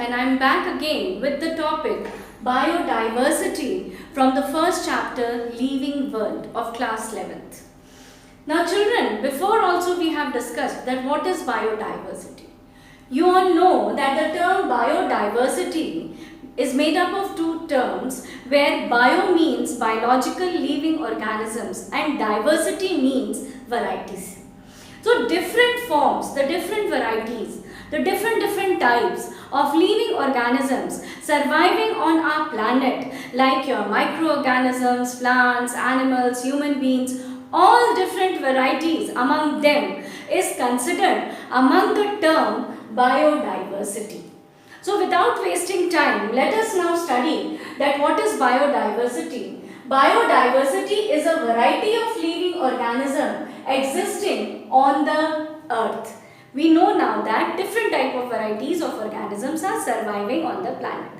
and I'm back again with the topic biodiversity from the first chapter Living World of class 11th. Now children, before also we have discussed that what is biodiversity. You all know that the term biodiversity is made up of two terms where bio means biological living organisms and diversity means varieties. So different forms, the different varieties, the different types of living organisms surviving on our planet like your microorganisms, plants, animals, human beings, all different varieties among them is considered among the term biodiversity. So without wasting time, let us now study that what is biodiversity. Biodiversity is a variety of living organism existing on the earth. We know now that different type of varieties of organisms are surviving on the planet.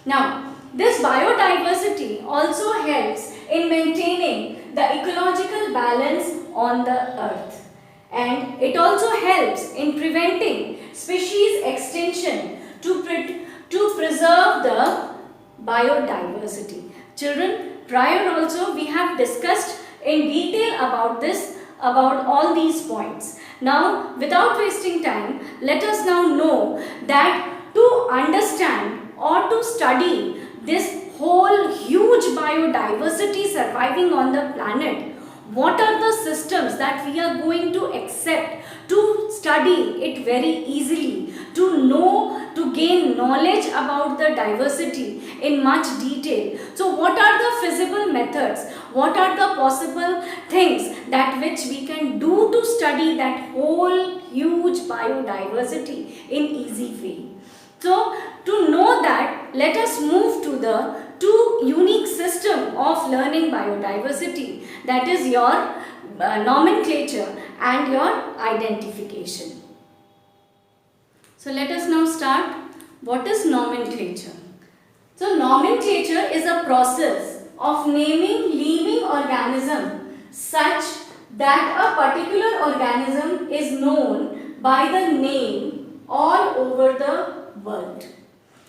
Now, this biodiversity also helps in maintaining the ecological balance on the earth. And it also helps in preventing species extinction to preserve the biodiversity. Children, prior also we have discussed in detail about this, about all these points. Now, without wasting time, let us now know that to understand or to study this whole huge biodiversity surviving on the planet, what are the systems that we are going to accept to study it very easily, to know, to gain knowledge about the diversity in much detail. So what are the feasible methods? What are the possible things that which we can do to study that whole huge biodiversity in easy way? So to know that, let us move to the two unique system of learning biodiversity, that is your nomenclature and your identification. So let us now start. What is nomenclature? So nomenclature is a process of naming living organism such that a particular organism is known by the name all over the world.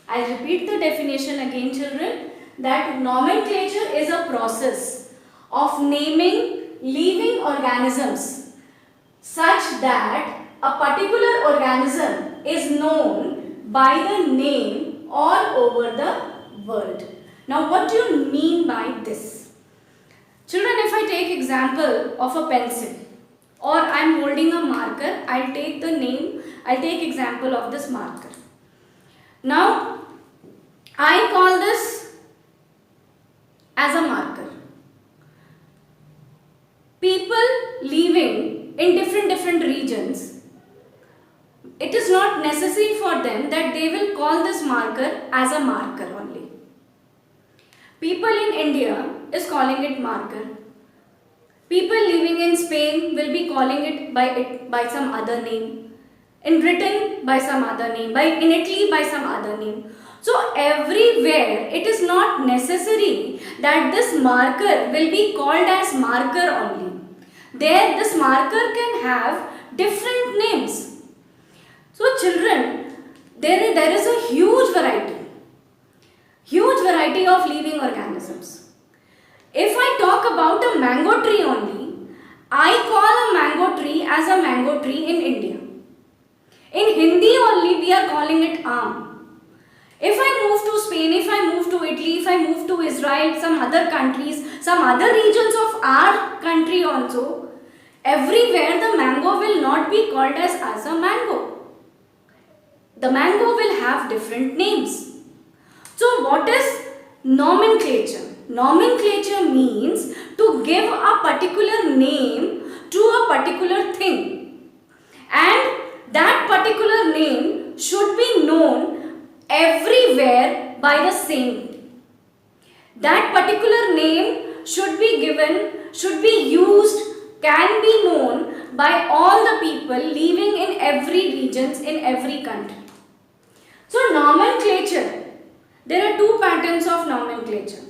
I'll repeat the definition again, children, that nomenclature is a process of naming living organisms such that a particular organism is known by the name all over the world. Now, what do you mean by this? Children, if I take example of a pencil or I am holding a marker, I'll take example of this marker. Now, I call this as a marker. People living in different regions, it is not necessary for them that they will call this marker as a marker only. People in India is calling it marker. People living in Spain will be calling it by some other name. In Britain by some other name. In Italy by some other name. So everywhere it is not necessary that this marker will be called as marker only. There this marker can have different names. So children, there is a huge variety of living organisms. If I talk about a mango tree only, I call a mango tree as a mango tree in India. In Hindi only we are calling it aam. If I move to Spain, if I move to Italy, if I move to Israel, some other countries, some other regions of our country also, everywhere the mango will not be called as a mango. The mango will have different names. So what is nomenclature? Nomenclature means to give a particular name to a particular thing. And that particular name should be known everywhere by the same. That particular name should be given, should be used, can be known by all the people living in every regions, in every country. So nomenclature, there are two patterns of nomenclature.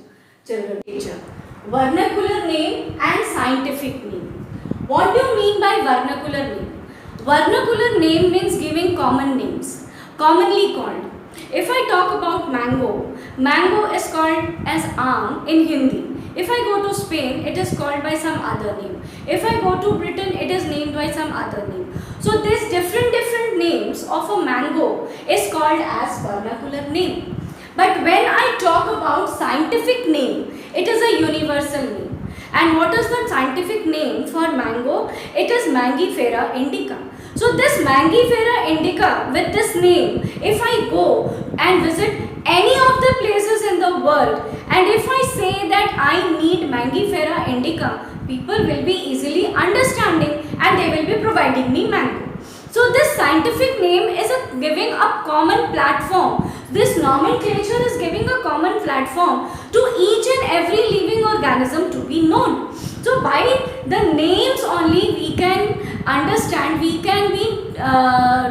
Vernacular name and scientific name. What do you mean by vernacular name? Vernacular name means giving common names, commonly called. If I talk about mango, mango is called as aam in Hindi. If I go to Spain, it is called by some other name. If I go to Britain, it is named by some other name. So these different names of a mango is called as vernacular name. But when I talk about scientific name, it is a universal name. And what is the scientific name for mango? It is Mangifera indica. So this Mangifera indica with this name, if I go and visit any of the places in the world, and if I say that I need Mangifera indica, people will be easily understanding and they will be providing me mango. So this scientific name is giving a common platform. This nomenclature is giving a common platform to each and every living organism to be known. So by the names only we can understand, we can be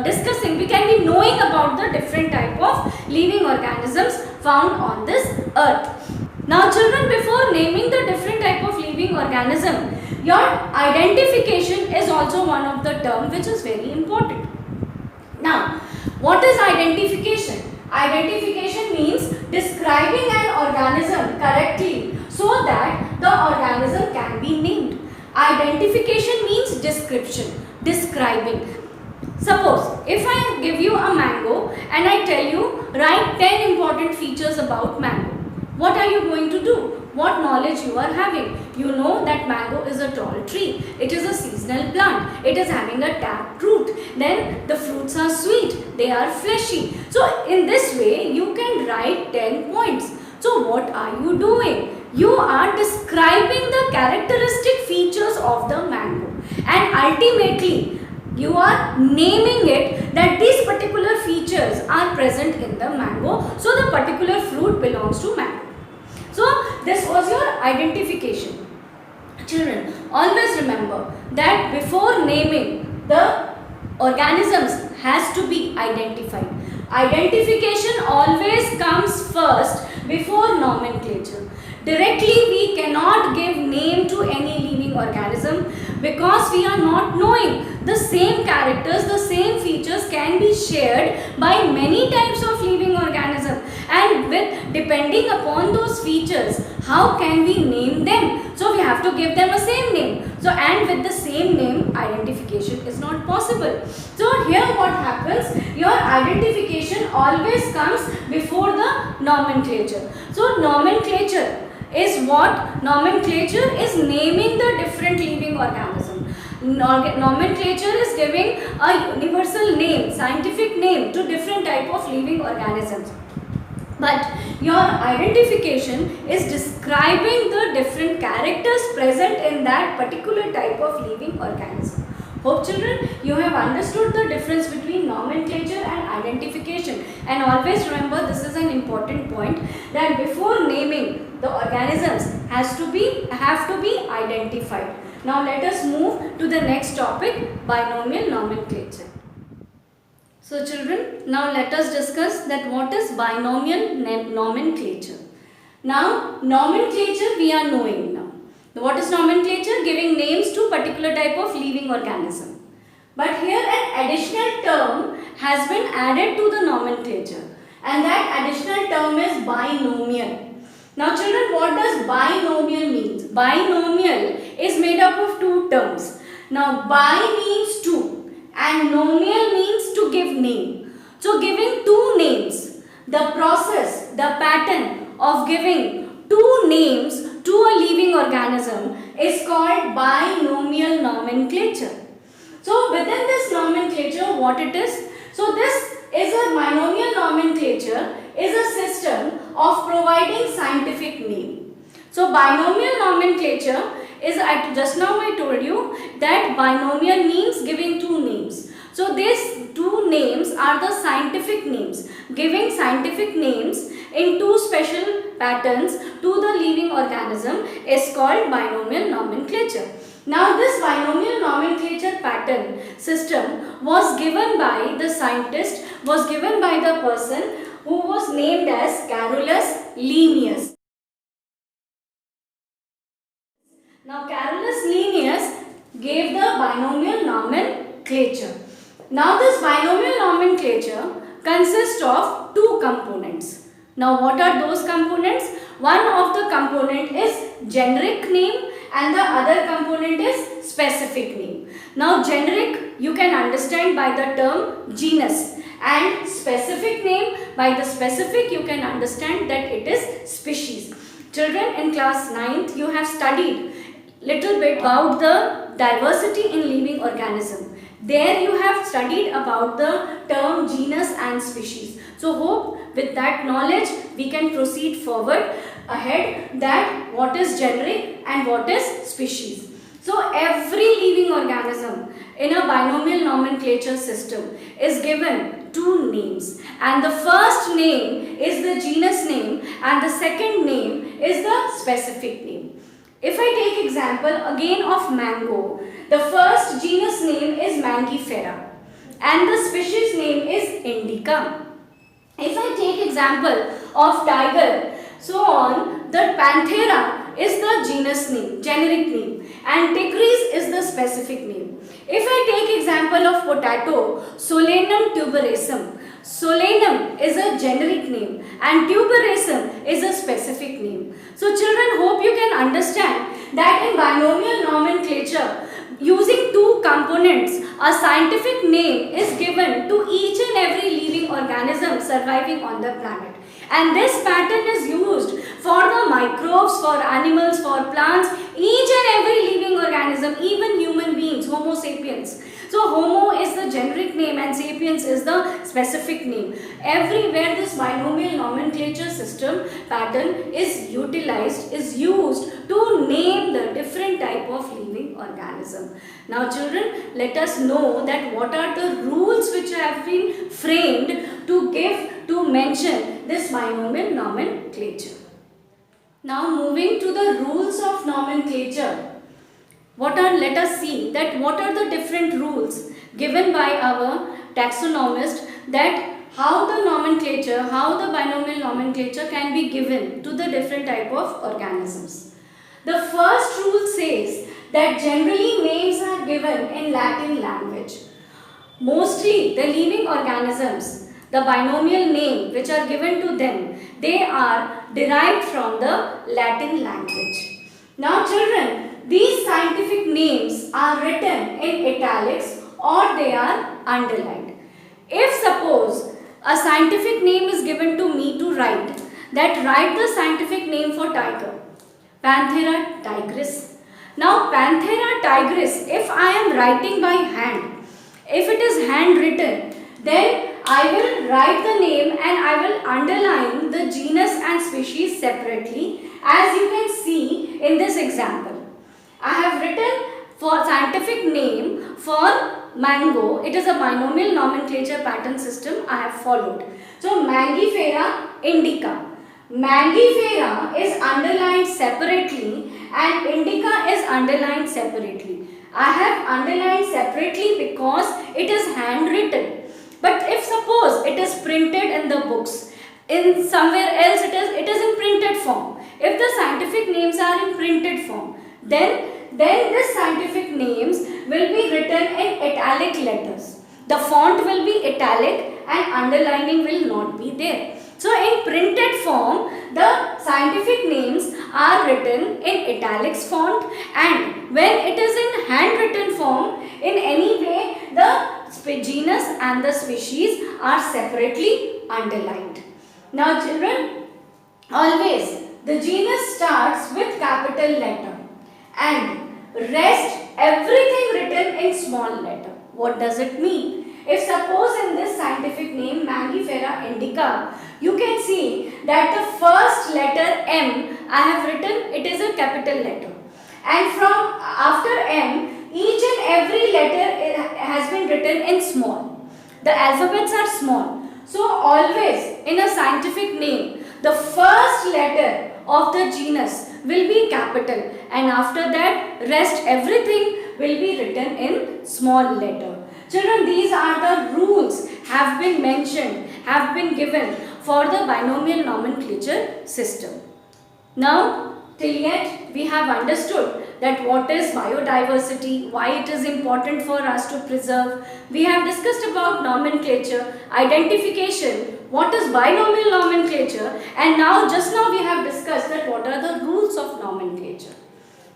discussing, we can be knowing about the different type of living organisms found on this earth. Now children, before naming the different type of living organism, your identification is also one of the term which is very important. Now, what is identification? Identification means describing an organism correctly so that the organism can be named. Identification means description, describing. Suppose if I give you a mango and I tell you write 10 important features about mango, what are you going to do? What knowledge you are having? You know that mango is a tall tree. It is a seasonal plant. It is having a tap root. Then the fruits are sweet. They are fleshy. So in this way you can write 10 points. So what are you doing? You are describing the characteristic features of the mango. And ultimately you are naming it that these particular features are present in the mango. So the particular fruit belongs to mango. So this was your identification. Children, always remember that before naming, the organisms has to be identified. Identification always comes first before nomenclature. Directly we cannot give name to any living organism because we are not knowing. The same characters, the same features can be shared by many types of living organism, and with depending upon those features, how can we name them? So we have to give them a same name. So and with the same name, identification is not possible. So here what happens, your identification always comes before the nomenclature. So nomenclature is what? Nomenclature is naming the different living organism. Nomenclature is giving a universal name, scientific name to different type of living organisms. But your identification is describing the different characters present in that particular type of living organism. Hope children, you have understood the difference between nomenclature and identification, and always remember this is an important point, that before naming the organisms have to be identified. Now let us move to the next topic, binomial nomenclature. So children, now let us discuss that what is binomial nomenclature. Now nomenclature we are knowing now. What is nomenclature? Giving names to particular type of living organism. But here an additional term has been added to the nomenclature, and that additional term is binomial. Now children, what does binomial means? Binomial is made up of two terms. Now bi means two and nomial means to give name. So giving two names, the process, the pattern of giving two names to a living organism is called binomial nomenclature. So within this nomenclature, what it is? So this is a binomial nomenclature is a system of providing scientific name. So binomial nomenclature is, just now I told you that binomial means giving two names. So these two names are the scientific names. Giving scientific names in two special patterns to the living organism is called binomial nomenclature. Now this binomial nomenclature pattern system was given by the scientist, was given by the person who was named as Carolus Linnaeus. Now Carolus Linnaeus gave the binomial nomenclature. Now this binomial nomenclature consists of two components. Now what are those components? One of the component is generic name and the other component is specific name. Now generic you can understand by the term genus, and specific name, by the specific you can understand that it is species. Children, in class 9th you have studied little bit about the diversity in living organism. There you have studied about the term genus and species. So hope with that knowledge we can proceed forward ahead, that what is generic and what is species. So every living organism in a binomial nomenclature system is given two names, and the first name is the genus name and the second name is the specific name. If I take example again of mango, the first genus name is Mangifera and the species name is Indica. If I take example of tiger, so on, the Panthera is the genus name, generic name, and Tigris is the specific name. If I take example of potato, Solanum tuberosum. Solanum is a generic name and tuberosum is a specific name. So children, hope you can understand that in binomial nomenclature, using two components, a scientific name is given to each and every living organism surviving on the planet. And this pattern is used for the microbes, for animals, for plants, each and every living organism, even human beings, Homo sapiens. So Homo is the generic name and sapiens is the specific name. Everywhere this binomial nomenclature system pattern is utilized, is used to name the different type of living organism. Now children, let us know that what are the rules which have been framed to mention this binomial nomenclature. Now moving to the rules of nomenclature. Let us see that what are the different rules given by our taxonomist, that how the nomenclature, how the binomial nomenclature can be given to the different type of organisms. The first rule says that generally names are given in Latin language. Mostly the living organisms, the binomial name which are given to them, they are derived from the Latin language. Now children, these scientific names are written in italics or they are underlined. If suppose a scientific name is given to me to write the scientific name for tiger, Panthera tigris. Now Panthera tigris, if I am writing by hand, if it is handwritten, then I will write the name and I will underline the genus and species separately, as you can see in this example. I have written for scientific name for mango. It is a binomial nomenclature pattern system I have followed. So Mangifera indica. Mangifera is underlined separately and indica is underlined separately. I have underlined separately because it is handwritten. But if suppose it is printed in the books, in somewhere else it is in printed form. If the scientific names are in printed form, then this scientific names will be written in italic letters. The font will be italic and underlining will not be there. So in printed form, the scientific names are written in italics font, and when it is in handwritten form, in any way the genus and the species are separately underlined. Now children, always the genus starts with capital letter and rest everything written in small letter. What does it mean? If suppose in this scientific name Mangifera indica, you can see that the first letter M I have written, it is a capital letter, and from after M each and every letter has been written in small. The alphabets are small. So always in a scientific name, the first letter of the genus will be capital, and after that rest everything will be written in small letter. Children, these are the rules have been mentioned, have been given for the binomial nomenclature system. Now Till yet, we have understood that what is biodiversity, why it is important for us to preserve. We have discussed about nomenclature, identification, what is binomial nomenclature, and now just now we have discussed that what are the rules of nomenclature.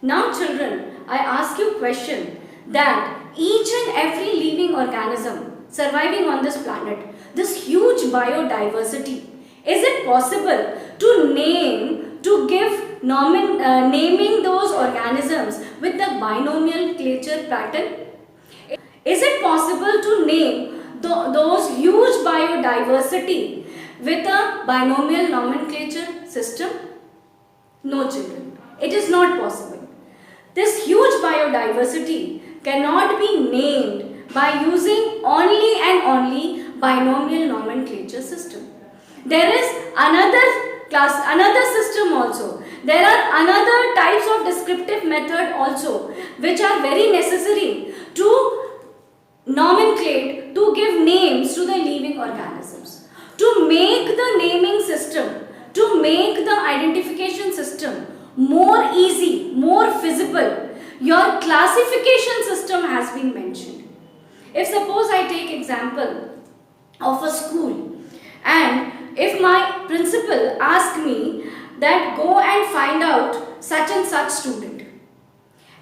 Now children, I ask you a question that each and every living organism surviving on this planet, this huge biodiversity, is it possible to give naming those organisms with the binomial pattern? Is it possible to name those huge biodiversity with a binomial nomenclature system? No children, it is not possible. This huge biodiversity cannot be named by using only and only binomial nomenclature system. There is another system also. There are another types of descriptive method also which are very necessary to nomenclate, to give names to the living organisms. To make the naming system, to make the identification system more easy, more feasible, your classification system has been mentioned. If suppose I take example of a school, and if my principal asks me that go and find out such and such student,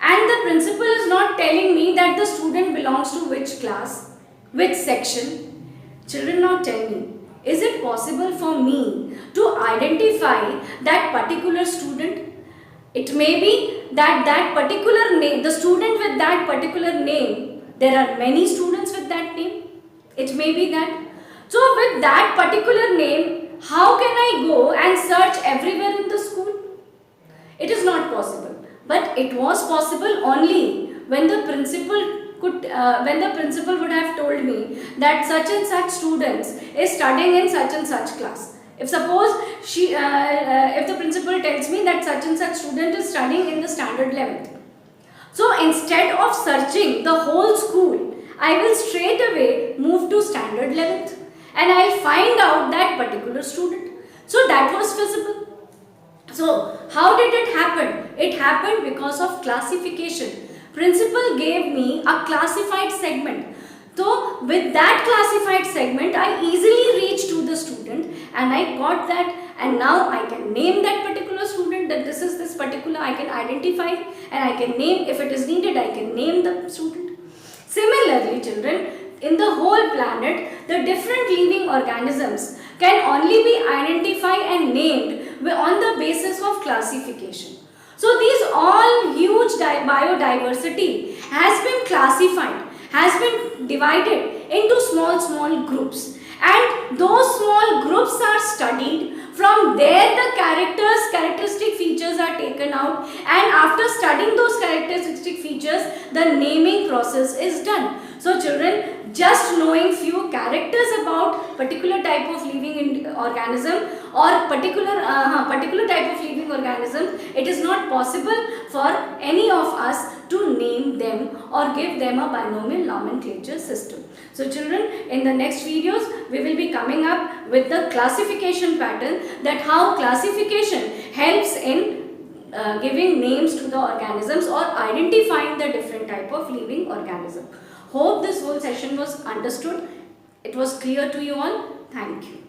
and the principal is not telling me that the student belongs to which class, which section, children now tell me, is it possible for me to identify that particular student? It may be that that particular name, the student with that particular name, there are many students with that name. It may be that. So with that particular name, how can I go and search everywhere in the school? It is not possible. But it was possible only when the principal would have told me that such and such students is studying in such and such class. If suppose if the principal tells me that such and such student is studying in the standard 11th. So instead of searching the whole school, I will straight away move to standard 11th and I will find out that particular student. So that was feasible. So how did it happen? It happened because of classification. Principal gave me a classified segment. So with that classified segment, I easily reached to the student and I got that, and now I can name that particular student, that this is this particular, I can identify and I can name, if it is needed, I can name the student. Similarly children, in the whole planet, the different living organisms can only be identified and named on the basis of classification. So these all huge biodiversity has been classified, has been divided into small groups, and those small groups are studied. From there the characteristic features are taken out, and after studying those characteristic features, the naming process is done. So children, just knowing few characters about particular type of living organism or particular type of living organism, it is not possible for any of us to name them or give them a binomial nomenclature system. So children, in the next videos, we will be coming up with the classification pattern, that how classification helps in giving names to the organisms or identifying the different type of living organism. Hope this whole session was understood. It was clear to you all. Thank you.